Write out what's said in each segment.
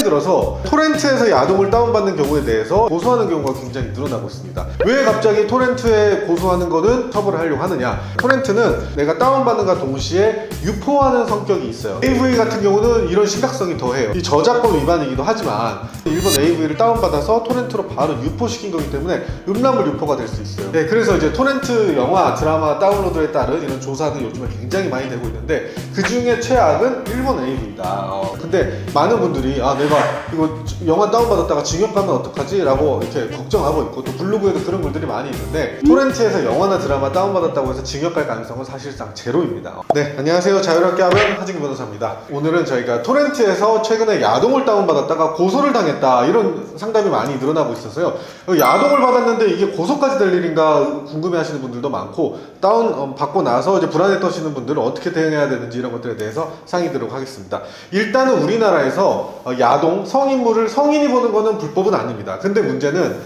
최근 들어서 토렌트에서 야동을 다운받는 경우에 대해서 고소하는 경우가 굉장히 늘어나고 있습니다. 왜 갑자기 토렌트에 고소하는 거는 처벌을 하려고 하느냐? 토렌트는 내가 다운받는 것과 동시에 유포하는 성격이 있어요. AV 같은 경우는 이런 심각성이 더해요. 이 저작권 위반이기도 하지만 일본 AV를 다운받아서 토렌트로 바로 유포시킨 거기 때문에 음란물 유포가 될 수 있어요. 네, 그래서 이제 토렌트 영화, 드라마 다운로드에 따른 이런 조사는 요즘에 굉장히 많이 되고 있는데 그 중에 최악은 일본 AV다. 근데 많은 분들이 내가 이거 영화 다운받았다가 징역 가면 어떡하지? 라고 이렇게 걱정하고 있고 또 블로그에도 그런 글들이 많이 있는데 토렌트에서 영화나 드라마 다운받았다고 해서 징역 갈 가능성은 사실상 제로입니다. 네, 안녕하세요. 자유롭게 하면 하진기 변호사입니다. 오늘은 저희가 토렌트에서 최근에 야동을 다운받았다가 고소를 당했다 이런 상담이 많이 늘어나고 있어서요. 야동을 받았는데 이게 고소까지 될 일인가 궁금해 하시는 분들도 많고 다운 받고 나서 이제 불안에 떠시는 분들은 어떻게 대응해야 되는지 이런 것들에 대해서 상의 드리도록 하겠습니다. 일단은 우리나라에서 야동, 성인물을 성인이 보는 거는 불법은 아닙니다. 근데 문제는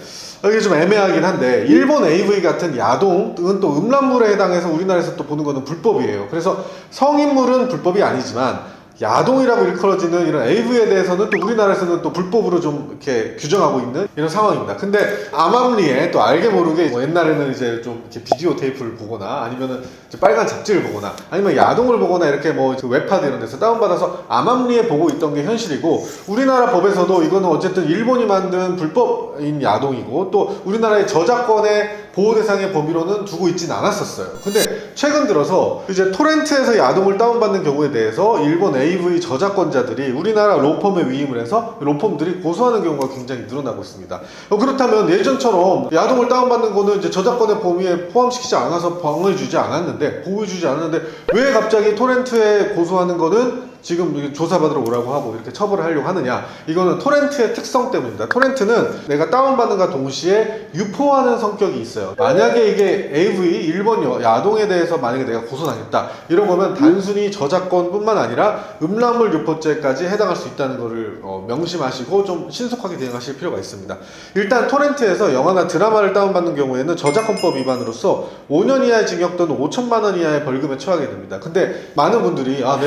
이게 좀 애매하긴 한데 일본 AV 같은 야동은 또 음란물에 해당해서 우리나라에서 또 보는 거는 불법이에요. 그래서 성인물은 불법이 아니지만 야동이라고 일컬어지는 이런 AV에 대해서는 또 우리나라에서는 또 불법으로 좀 이렇게 규정하고 있는 이런 상황입니다. 근데 암암리에 또 알게 모르게 옛날에는 이제 좀 이렇게 비디오 테이프를 보거나 아니면은 이제 빨간 잡지를 보거나 아니면 야동을 보거나 이렇게 뭐 그 웹하드 이런 데서 다운받아서 암암리에 보고 있던 게 현실이고 우리나라 법에서도 이거는 어쨌든 일본이 만든 불법인 야동이고 또 우리나라의 저작권의 보호 대상의 범위로는 두고 있진 않았었어요. 근데 최근 들어서 이제 토렌트에서 야동을 다운받는 경우에 대해서 일본 AV 저작권자들이 우리나라 로펌에 위임을 해서 로펌들이 고소하는 경우가 굉장히 늘어나고 있습니다. 그렇다면 예전처럼 야동을 다운받는 거는 이제 저작권의 범위에 포함시키지 않아서 보호해주지 않았는데 왜 갑자기 토렌트에 고소하는 거는 지금 조사받으러 오라고 하고 이렇게 처벌을 하려고 하느냐? 이거는 토렌트의 특성 때문입니다. 토렌트는 내가 다운받는 것과 동시에 유포하는 성격이 있어요. 만약에 이게 AV, 일본 야동에 대해서 만약에 내가 고소당했다 이런 거면 단순히 저작권뿐만 아니라 음란물 유포죄까지 해당할 수 있다는 것을 명심하시고 좀 신속하게 대응하실 필요가 있습니다. 일단 토렌트에서 영화나 드라마를 다운받는 경우에는 저작권법 위반으로서 5년 이하의 징역 또는 5천만 원 이하의 벌금에 처하게 됩니다. 근데 많은 분들이 내가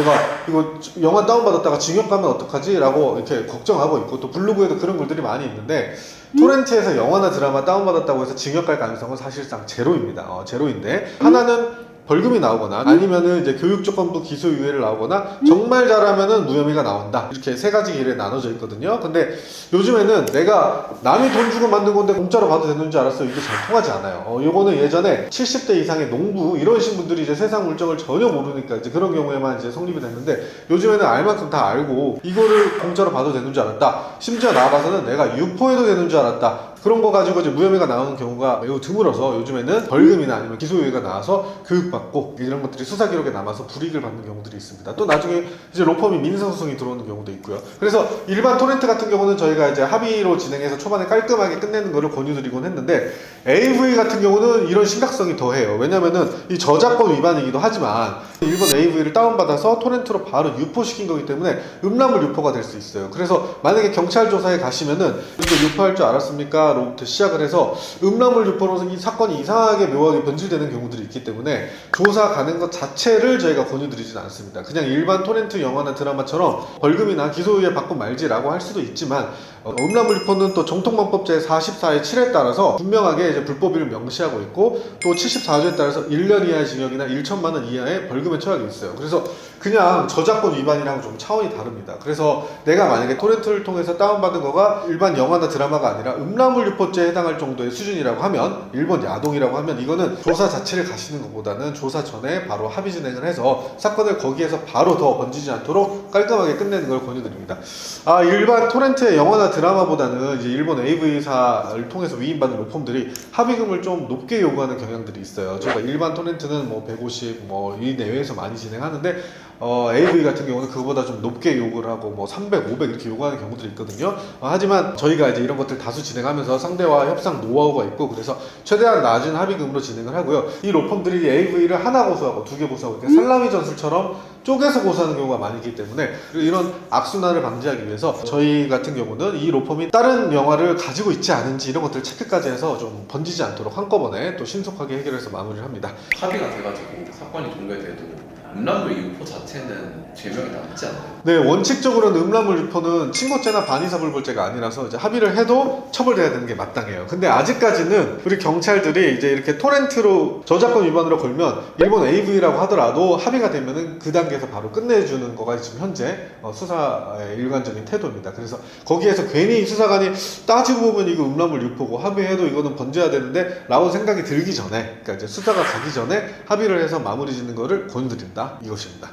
이거 영화 다운받았다가 징역 가면 어떡하지? 라고 이렇게 걱정하고 있고 또 블로그에도 그런 글들이 많이 있는데 토렌트에서 영화나 드라마 다운받았다고 해서 징역 갈 가능성은 사실상 제로입니다. 제로인데 하나는 벌금이 나오거나 아니면은 이제 교육조건부 기소유예를 나오거나 정말 잘하면은 무혐의가 나온다. 이렇게 세 가지 길에 나눠져 있거든요. 근데 요즘에는 내가 남이 돈 주고 만든 건데 공짜로 봐도 되는 줄 알았어. 이게 잘 통하지 않아요. 요거는 예전에 70대 이상의 농부 이러신 분들이 이제 세상 물정을 전혀 모르니까 이제 그런 경우에만 이제 성립이 됐는데 요즘에는 알 만큼 다 알고 이거를 공짜로 봐도 되는 줄 알았다. 심지어 나아가서는 내가 유포해도 되는 줄 알았다. 그런 거 가지고 이제 무혐의가 나오는 경우가 매우 드물어서 요즘에는 벌금이나 아니면 기소유예가 나와서 교육받고 이런 것들이 수사 기록에 남아서 불이익을 받는 경우들이 있습니다. 또 나중에 이제 로펌이 민사소송이 들어오는 경우도 있고요. 그래서 일반 토렌트 같은 경우는 저희가 이제 합의로 진행해서 초반에 깔끔하게 끝내는 거를 권유드리곤 했는데 AV 같은 경우는 이런 심각성이 더해요. 왜냐면은 이 저작권 위반이기도 하지만 일본 AV를 다운받아서 토렌트로 바로 유포시킨 거기 때문에 음란물 유포가 될 수 있어요. 그래서 만약에 경찰 조사에 가시면은 이거 유포할 줄 알았습니까? 로부터 시작을 해서 음란물 유포로서 이 사건이 이상하게 묘하게 변질되는 경우들이 있기 때문에 조사 가는 것 자체를 저희가 권유드리진 않습니다. 그냥 일반 토렌트 영화나 드라마처럼 벌금이나 기소유예 받고 말지라고 할 수도 있지만 음란물 유포는 또 정통범법 제44의 7에 따라서 분명하게 이제 불법을 명시하고 있고 또 74조에 따라서 1년 이하의 징역이나 1천만 원 이하의 벌금에 처하게 있어요. 그래서 그냥 저작권 위반이랑 좀 차원이 다릅니다. 그래서 내가 만약에 토렌트를 통해서 다운받은 거가 일반 영화나 드라마가 아니라 음란물 유포죄에 해당할 정도의 수준이라고 하면 일본 야동이라고 하면 이거는 조사 자체를 가시는 것보다는 조사 전에 바로 합의 진행을 해서 사건을 거기에서 바로 더 번지지 않도록 깔끔하게 끝내는 걸 권유드립니다. 일반 토렌트의 영화나 드라마보다는 이제 일본 AV사를 통해서 위임받는 로펌들이 합의금을 좀 높게 요구하는 경향들이 있어요. 저희가 일반 토렌트는 뭐 150 이 내외에서 많이 진행하는데 AV 같은 경우는 그거보다 좀 높게 요구를 하고 뭐 300, 500 이렇게 요구하는 경우들이 있거든요. 하지만 저희가 이제 이런 것들 다수 진행하면서 상대와 협상 노하우가 있고 그래서 최대한 낮은 합의금으로 진행을 하고요. 이 로펌들이 AV를 하나 고소하고 두 개 고소하고 이렇게 살라미 전술처럼 쪼개서 고소하는 경우가 많기 있기 때문에 이런 악순환을 방지하기 위해서 저희 같은 경우는 이 로펌이 다른 영화를 가지고 있지 않은지 이런 것들 체크까지 해서 좀 번지지 않도록 한꺼번에 또 신속하게 해결해서 마무리를 합니다. 합의가 돼가지고 사건이 종결돼도 음란물 유포 자체는 죄명이 남지 않나요? 네, 원칙적으로는 음란물 유포는 친고죄나 반의사불벌죄가 아니라서 이제 합의를 해도 처벌돼야 되는 게 마땅해요. 근데 아직까지는 우리 경찰들이 이제 이렇게 토렌트로 저작권 위반으로 걸면 일본 AV라고 하더라도 합의가 되면은 그 단계에서 바로 끝내주는 거가 지금 현재 수사의 일관적인 태도입니다. 그래서 거기에서 괜히 수사관이 따지고 보면 이거 음란물 유포고 합의해도 이거는 번져야 되는데 라고 생각이 들기 전에, 그러니까 이제 수사가 가기 전에 합의를 해서 마무리 짓는 거를 권유드린다, 이것입니다.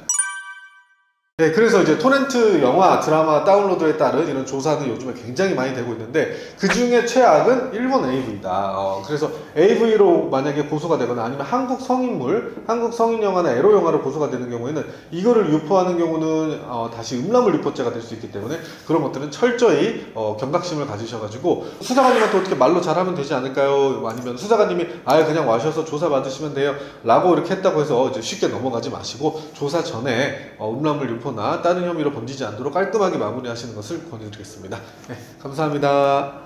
네, 그래서 이제 토렌트 영화, 드라마 다운로드에 따른 이런 조사는 요즘에 굉장히 많이 되고 있는데 그 중에 최악은 일본 AV다. 그래서 AV로 만약에 고소가 되거나 아니면 한국 성인물, 한국 성인 영화나 에로 영화로 고소가 되는 경우에는 이거를 유포하는 경우는 다시 음란물 유포죄가 될 수 있기 때문에 그런 것들은 철저히 경각심을 가지셔가지고 수사관님한테 어떻게 말로 잘하면 되지 않을까요? 아니면 수사관님이 아예 그냥 와셔서 조사 받으시면 돼요 라고 이렇게 했다고 해서 이제 쉽게 넘어가지 마시고 조사 전에 음란물 유포나 다른 혐의로 번지지 않도록 깔끔하게 마무리하시는 것을 권유드리겠습니다. 네, 감사합니다.